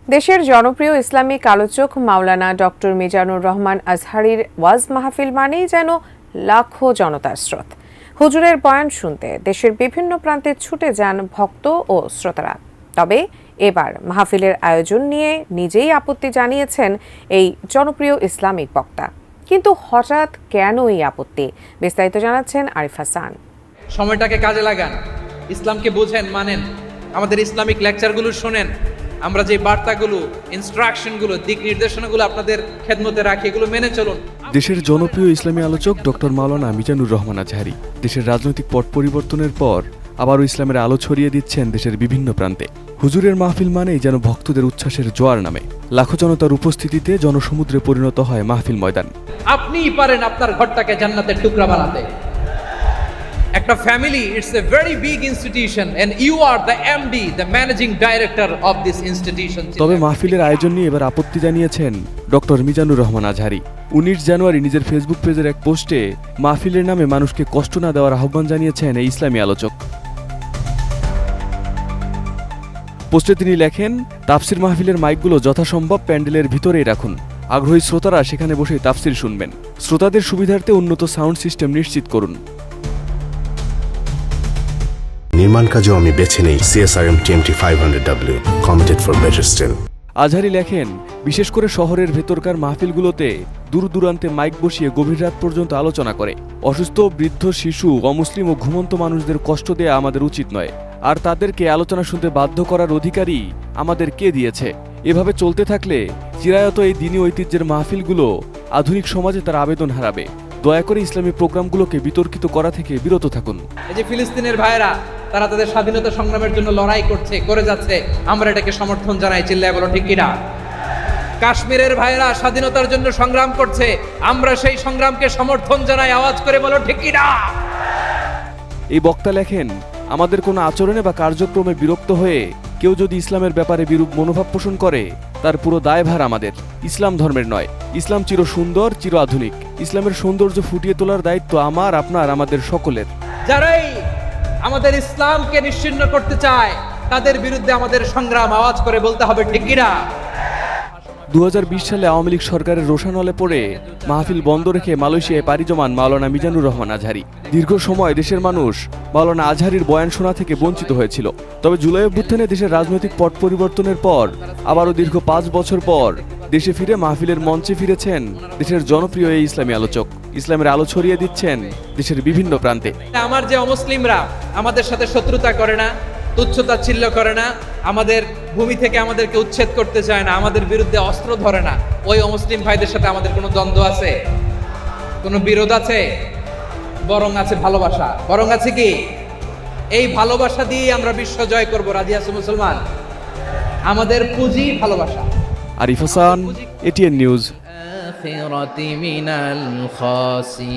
দেশের জনপ্রিয় ইসলামিক আলোচক মাওলানা ডক্টর মিজানুর রহমান আজহারীর ওয়াজ মাহফিল মানেই যেন লাখো জনতার স্রোত। হুজুরের বয়ান শুনতে দেশের বিভিন্ন প্রান্তে ছুটে যান ভক্ত ও শ্রোতারা। তবে এবার মাহফিলের আয়োজন নিয়ে নিজেই আপত্তি জানিয়েছেন এই জনপ্রিয় ইসলামিক বক্তা। কিন্তু হঠাৎ কেন এই আপত্তি, বিস্তারিত জানাচ্ছেন আরিফ হাসান। সময়টাকে কাজে লাগান, ইসলামকে বোঝেন, মানেন, আমাদের ইসলামিক লেকচারগুলো শোনেন, আমরা যে বার্তাগুলো, ইনস্ট্রাকশনগুলো, দিক নির্দেশনাগুলো আপনাদের খেদমতে রাখি, এগুলো মেনে চলুন। দেশের জনপ্রিয় ইসলামী আলোচক ডক্টর মাওলানা মিজানুর রহমান আজহারী দেশের রাজনৈতিক পট পরিবর্তনের পর আবারও ইসলামের আলো ছড়িয়ে দিচ্ছেন দেশের বিভিন্ন প্রান্তে। হুজুরের মাহফিল মানেই যেন ভক্তদের উচ্ছ্বাসের জোয়ার নামে। লাখো জনতার উপস্থিতিতে জনসমুদ্রে পরিণত হয় মাহফিল ময়দান। আপনিই পারেন আপনার ঘরটাকে জান্নাতের টুকরা বানাতে। একটা family, it's a very big institution and you are the MD, the managing director of this institution. তবে মাহফিলের আয়োজন নিয়ে এবার আপত্তি জানিয়েছেন ডক্টর মিজানুর রহমান আজহারী। 19 জানুয়ারি নিজের ফেসবুক পেজের এক পোস্টে মাহফিলের নামে মানুষকে কষ্ট না দেওয়ার আহ্বান জানিয়েছেন এই ইসলামী আলোচক। পোস্টে তিনি লেখেন, তাফসির মাহফিলের মাইকগুলো যথাসম্ভব প্যান্ডেলের ভিতরেই রাখুন। আগ্রহী শ্রোতারা সেখানে বসে তাফসির শুনবেন। শ্রোতাদের সুবিধার্থে উন্নত সাউন্ড সিস্টেম নিশ্চিত করুন। নির্মাণ কাজেও আমি বেছে নেই CSRM TMT 500W, committed for better still। Azhari লেখেন, বিশেষ করে শহরের ভেতরকার মাহফিলগুলোতে দূর দূরান্তে মাইক বসিয়ে গভীর রাত পর্যন্ত আলোচনা করে। অসুস্থ, বৃদ্ধ, শিশু, অমুসলিম ও ঘুমন্ত মানুষদের কষ্ট দেয়া আমাদের উচিত নয়। আর তাদেরকে আলোচনা শুনতে বাধ্য করার অধিকারই আমাদের কে দিয়েছে? এভাবে চলতে থাকলে চিরায়ত এই দিনী ঐতিহ্যের মাহফিলগুলো আধুনিক সমাজে তার আবেদন হারাবে। দয়া করে ইসলামী প্রোগ্রামগুলোকে বিতর্কিত করা থেকে বিরত থাকুন। এই যে ফিলিস্তিনের ভাইরা, তারা তাদের স্বাধীনতা সংগ্রামের জন্য লড়াই করে যাচ্ছে, আমরা এটাকে সমর্থন জানাই, চিল্লায় বলো ঠিক কিনা। কাশ্মীরের ভাইরা স্বাধীনতার জন্য সংগ্রাম করছে, আমরা সেই সংগ্রামকে সমর্থন জানাই, আওয়াজ করে বলো ঠিক কিনা। এই বক্তা লেখেন, আমাদের কোনো আচরণে বা কার্যক্রমে বিরক্ত হয়ে কেউ যদি ইসলামের ব্যাপারে বিরূপ মনোভাব পোষণ করে, তার পুরো দায়ভার আমাদের, ইসলাম ধর্মের নয়। ইসলাম চির সুন্দর, চির আধুনিক। ইসলামের সৌন্দর্য ফুটিয়ে তোলার দায়িত্ব আমার, আপনার, আমাদের সকলের। যারাই আমাদের ইসলামকে নিশ্চিহ্ন করতে চায়, তাদের বিরুদ্ধে আমাদের সংগ্রাম, আওয়াজ করে বলতে হবে ঠিক কিনা। 2020 সালে আওয়ামী লীগ সরকারের রোষানলে পড়ে মাহফিল বন্ধ রেখে মালয়েশিয়ায় পাড়ি জমান মাওলানা মিজানুর রহমান আজহারী। দীর্ঘ সময় দেশের মানুষ মাওলানা আজহারীর বয়ান শোনা থেকে বঞ্চিত হয়েছিল। তবে জুলাই অভ্যুত্থানে দেশের রাজনৈতিক পট পরিবর্তনের পর আবারও দীর্ঘ 5 বছর পর দেশে ফিরে মাহফিলের মঞ্চে ফিরেছেন দেশের জনপ্রিয় এই ইসলামী আলোচক। ইসলামের আলো ছড়িয়ে দিচ্ছেন দেশের বিভিন্ন প্রান্তে। আমার যে অমুসলিমরা আমাদের সাথে শত্রুতা করে না, তুচ্ছতাচ্ছিল্য করে না, আমাদের ভূমি থেকে আমাদেরকে উচ্ছেদ করতে চায় না, আমাদের বিরুদ্ধে অস্ত্র ধরে না, ওই অমুসলিম ভাইদের সাথে আমাদের কোনো দ্বন্দ্ব আছে, কোনো বিরোধ আছে? বরং আছে ভালোবাসা। বরং আছে কি? এই ভালোবাসা দিয়ে আমরা বিশ্ব জয় করব। রাজি আছে মুসলমান? আমাদের পুঁজি ভালোবাসা। Arif Hasan, ATN news. মিনাল খাসিরিন।